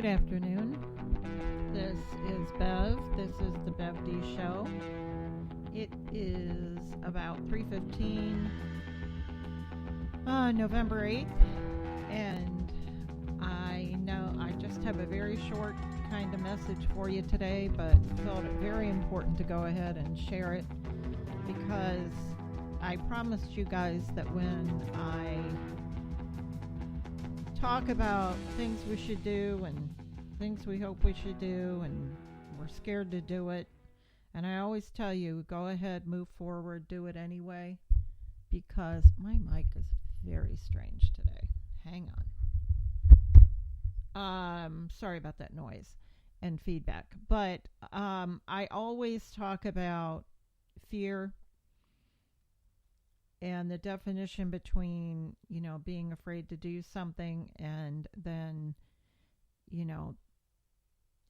Good afternoon. This is Bev. This is the Bev D Show. It is about 3:15, November 8th, and I know I just have a very short kind of message for you today, but felt it very important to go ahead and share it because I promised you guys that when I talk about things we should do and things we hope we should do and we're scared to do it, and I always tell you, go ahead, move forward, do it anyway, because my mic is very strange today. Hang on. Sorry about that noise and feedback, but I always talk about fear and the definition between, being afraid to do something and then,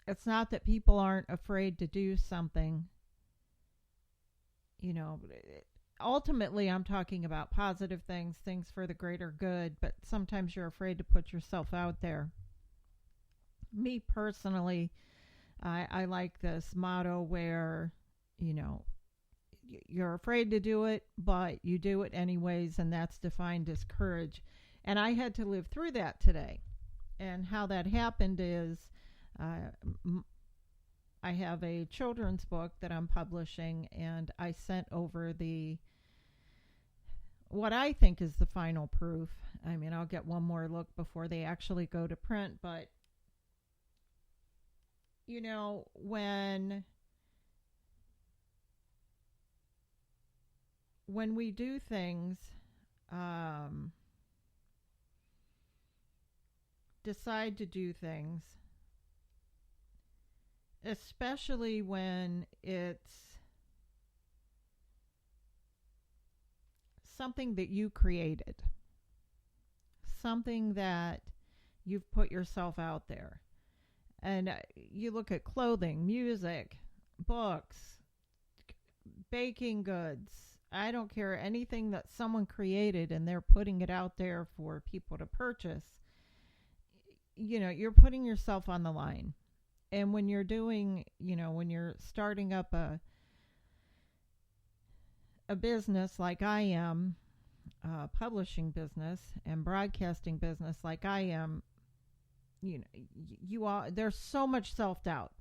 it's not that people aren't afraid to do something. Ultimately, I'm talking about positive things for the greater good, but sometimes you're afraid to put yourself out there. Me personally, I like this motto where, you're afraid to do it, but you do it anyways, and that's defined as courage. And I had to live through that today. And how that happened is I have a children's book that I'm publishing, and I sent over what I think is the final proof. I mean, I'll get one more look before they actually go to print, but when we do things, decide to do things, especially when it's something that you created, something that you've put yourself out there. And you look at clothing, music, books, baking goods, I don't care, anything that someone created and they're putting it out there for people to purchase. You're putting yourself on the line. And when you're doing, when you're starting up a business like I am, publishing business and broadcasting business like I am, there's so much self-doubt.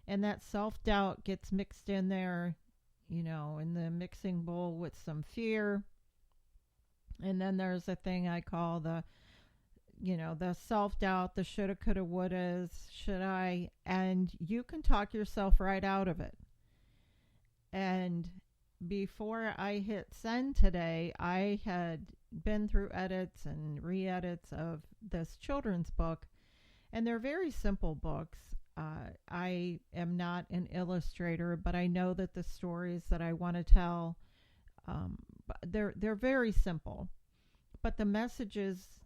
And that self-doubt gets mixed in there, in the mixing bowl with some fear. And then there's a thing I call the self-doubt, the shoulda, coulda, wouldas, should I, and you can talk yourself right out of it. And before I hit send today, I had been through edits and re-edits of this children's book, and they're very simple books. I am not an illustrator, but I know that the stories that I want to tell, they're very simple. But the messages,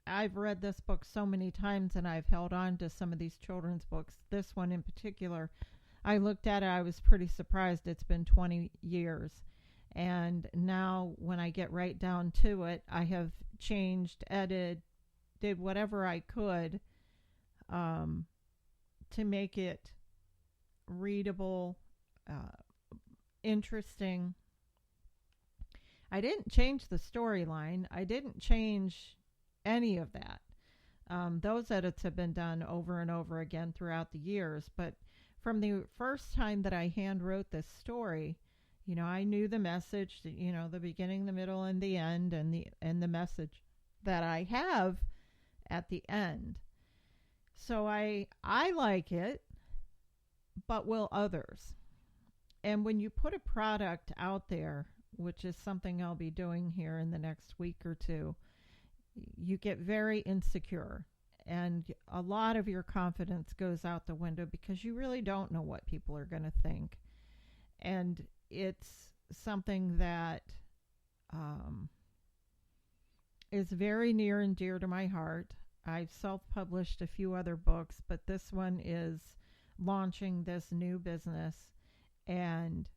I've read this book so many times, and I've held on to some of these children's books. This one in particular, I looked at it, I was pretty surprised. It's been 20 years. And now when I get right down to it, I have changed, edited, did whatever I could to make it readable, interesting. I didn't change the storyline. I didn't change any of that. Those edits have been done over and over again throughout the years. But from the first time that I hand wrote this story, I knew the message, the beginning, the middle, and the end, and the message that I have at the end. So I like it, but will others? And when you put a product out there, which is something I'll be doing here in the next week or two, you get very insecure, and a lot of your confidence goes out the window because you really don't know what people are going to think. And it's something that is very near and dear to my heart. I've self-published a few other books, but this one is launching this new business, and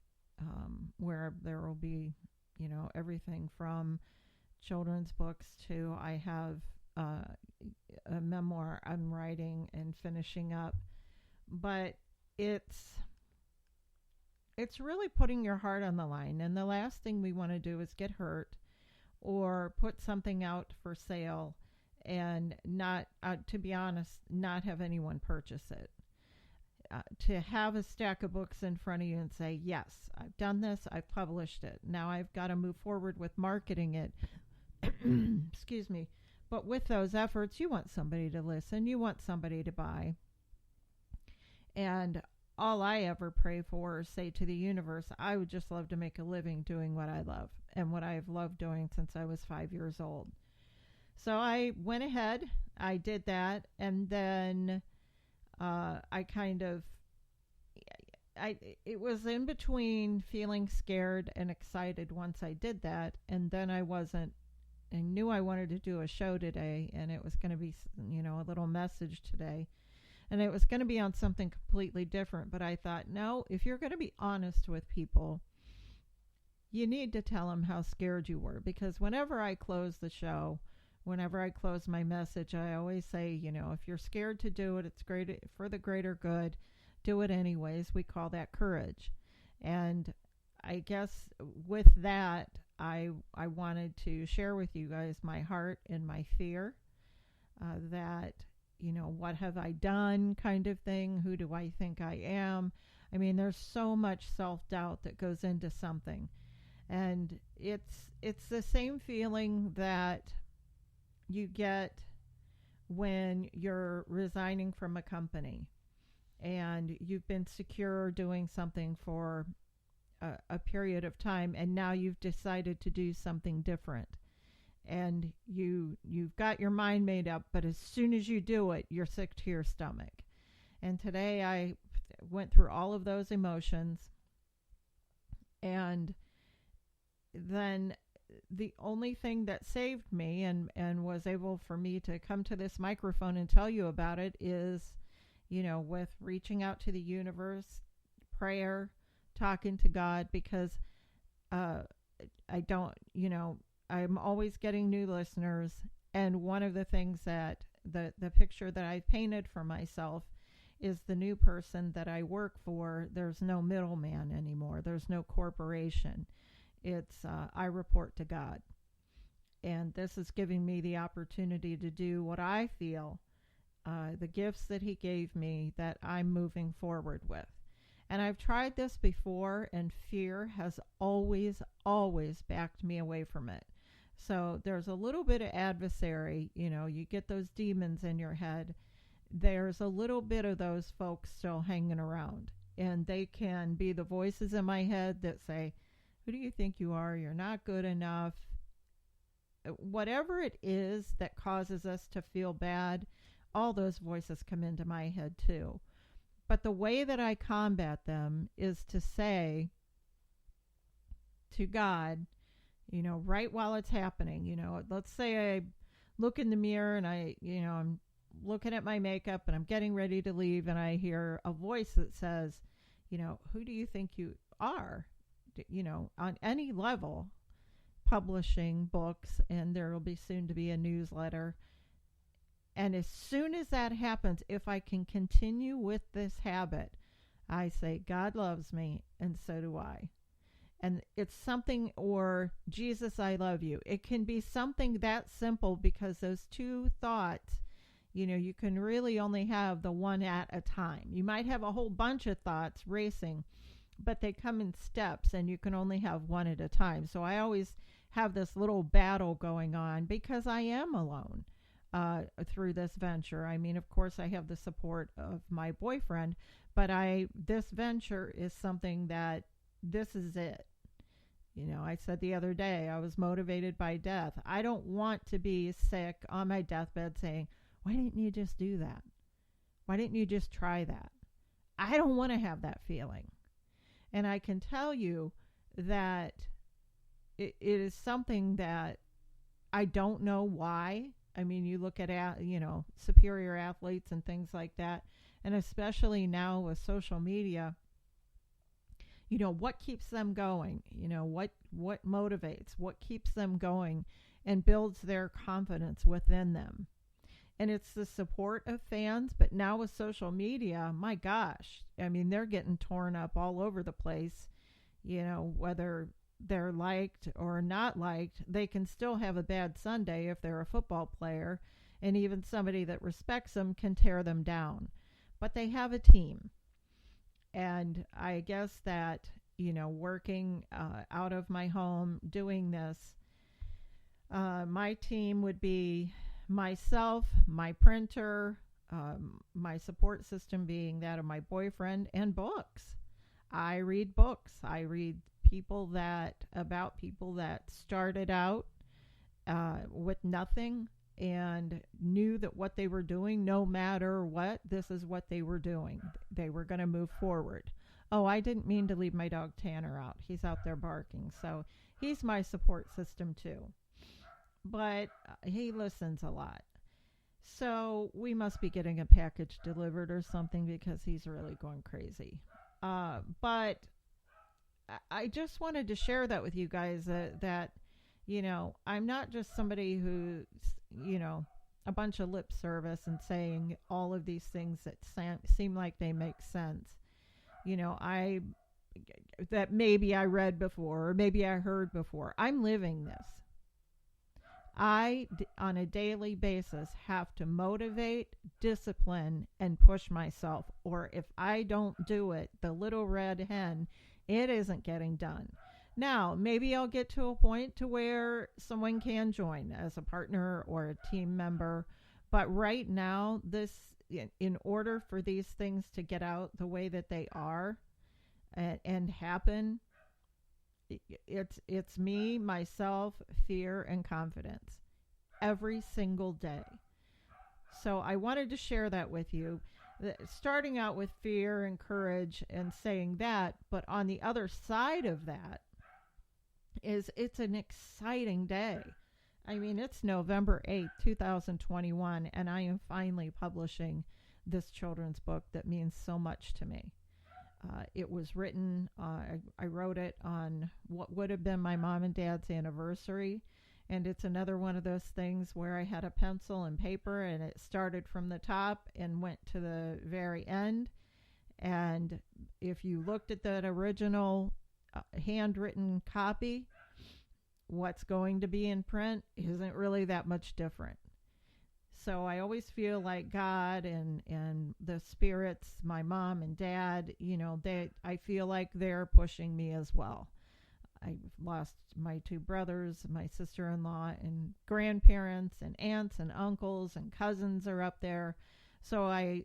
where there will be, everything from children's books to I have uh, a memoir I'm writing and finishing up, but it's it's really putting your heart on the line. And the last thing we want to do is get hurt or put something out for sale and not, to be honest, not have anyone purchase it. To have a stack of books in front of you and say, yes, I've done this, I've published it. Now I've got to move forward with marketing it. Excuse me. But with those efforts, you want somebody to listen, you want somebody to buy. And all I ever pray for is say to the universe, I would just love to make a living doing what I love and what I've loved doing since I was 5 years old. So I went ahead, I did that, and then I kind of, it was in between feeling scared and excited once I did that, and then I wasn't. I knew I wanted to do a show today, and it was going to be, a little message today. And it was going to be on something completely different. But I thought, no, if you're going to be honest with people, you need to tell them how scared you were. Because whenever I close the show, whenever I close my message, I always say, if you're scared to do it, it's great for the greater good. Do it anyways. We call that courage. And I guess with that, I wanted to share with you guys my heart and my fear that, what have I done kind of thing? Who do I think I am? I mean, there's so much self-doubt that goes into something. And it's the same feeling that you get when you're resigning from a company and you've been secure doing something for a period of time, and now you've decided to do something different. And you've got your mind made up, but as soon as you do it, you're sick to your stomach. And today I went through all of those emotions, and then the only thing that saved me and was able for me to come to this microphone and tell you about it is, with reaching out to the universe, prayer, talking to God, because I don't, I'm always getting new listeners. And one of the things that the picture that I've painted for myself is the new person that I work for. There's no middleman anymore. There's no corporation. It's I report to God. And this is giving me the opportunity to do what I feel, the gifts that he gave me that I'm moving forward with. And I've tried this before, and fear has always, always backed me away from it. So there's a little bit of adversary, you get those demons in your head. There's a little bit of those folks still hanging around. And they can be the voices in my head that say, who do you think you are? You're not good enough. Whatever it is that causes us to feel bad, all those voices come into my head too. But the way that I combat them is to say to God, right while it's happening, let's say I look in the mirror and I'm looking at my makeup and I'm getting ready to leave, and I hear a voice that says, who do you think you are? On any level, publishing books, and there will be soon to be a newsletter. And as soon as that happens, if I can continue with this habit, I say, God loves me, and so do I. And it's something, or Jesus, I love you. It can be something that simple, because those two thoughts, you can really only have the one at a time. You might have a whole bunch of thoughts racing, but they come in steps, and you can only have one at a time. So I always have this little battle going on, because I am alone. Through this venture. I mean, of course, I have the support of my boyfriend, but this venture is something that this is it. I said the other day, I was motivated by death. I don't want to be sick on my deathbed saying, why didn't you just do that? Why didn't you just try that? I don't want to have that feeling. And I can tell you that it is something that I don't know why. I mean, you look at, superior athletes and things like that. And especially now with social media, what keeps them going? What motivates? What keeps them going? and builds their confidence within them. And it's the support of fans, but now with social media, my gosh, I mean, they're getting torn up all over the place. Whether they're liked or not liked, they can still have a bad Sunday if they're a football player, and even somebody that respects them can tear them down. But they have a team. And I guess that, working out of my home, doing this, my team would be myself, my printer, my support system being that of my boyfriend, and books. I read books. I read about people that started out with nothing and knew that what they were doing, no matter what, this is what they were doing. They were going to move forward. Oh, I didn't mean to leave my dog Tanner out. He's out there barking. So he's my support system too. But he listens a lot. So we must be getting a package delivered or something because he's really going crazy. But I just wanted to share that with you guys that I'm not just somebody who's, a bunch of lip service and saying all of these things that seem like they make sense. That maybe I read before or maybe I heard before. I'm living this. I, on a daily basis, have to motivate, discipline, and push myself. Or if I don't do it, the little red hen, it isn't getting done. Now, maybe I'll get to a point to where someone can join as a partner or a team member. But right now, in order for these things to get out the way that they are and happen, it's me, myself, fear, and confidence every single day. So I wanted to share that with you. Starting out with fear and courage and saying that, but on the other side of that is it's an exciting day. I mean, it's November 8th, 2021, and I am finally publishing this children's book that means so much to me. It was written, I wrote it on what would have been my mom and dad's anniversary. And it's another one of those things where I had a pencil and paper and it started from the top and went to the very end. And if you looked at that original handwritten copy, what's going to be in print isn't really that much different. So I always feel like God and the spirits, my mom and dad, I feel like they're pushing me as well. I lost my two brothers, my sister-in-law, and grandparents, and aunts and uncles and cousins are up there. So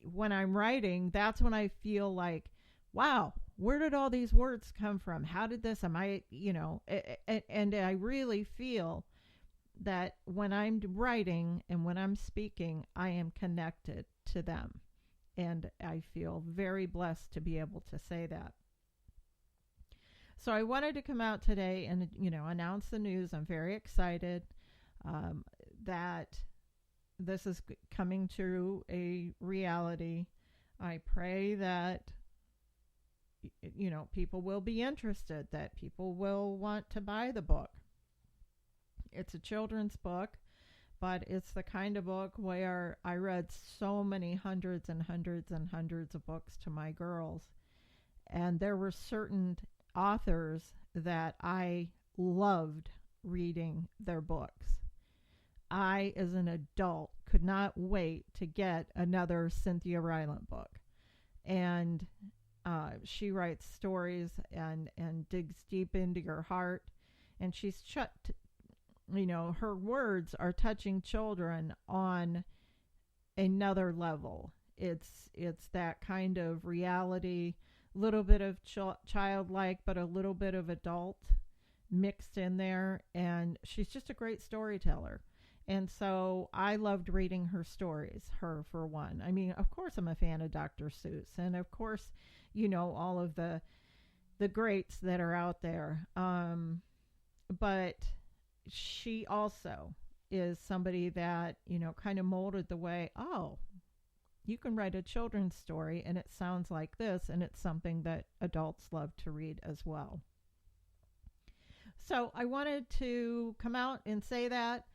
when I'm writing, that's when I feel like, wow, where did all these words come from? How did this, and I really feel that when I'm writing and when I'm speaking, I am connected to them. And I feel very blessed to be able to say that. So I wanted to come out today and, announce the news. I'm very excited that this is coming to a reality. I pray that, people will be interested, that people will want to buy the book. It's a children's book, but it's the kind of book where I read so many hundreds and hundreds and hundreds of books to my girls. And there were certain authors that I loved reading their books. I, as an adult, could not wait to get another Cynthia Rylant book. And she writes stories and digs deep into your heart. And she's her words are touching children on another level. It's that kind of reality, little bit of childlike, but a little bit of adult mixed in there. And she's just a great storyteller. And so I loved reading her stories, her for one. I mean, of course, I'm a fan of Dr. Seuss. And of course, all of the greats that are out there. But she also is somebody that, kind of molded the way, you can write a children's story and it sounds like this, and it's something that adults love to read as well. So I wanted to come out and say that.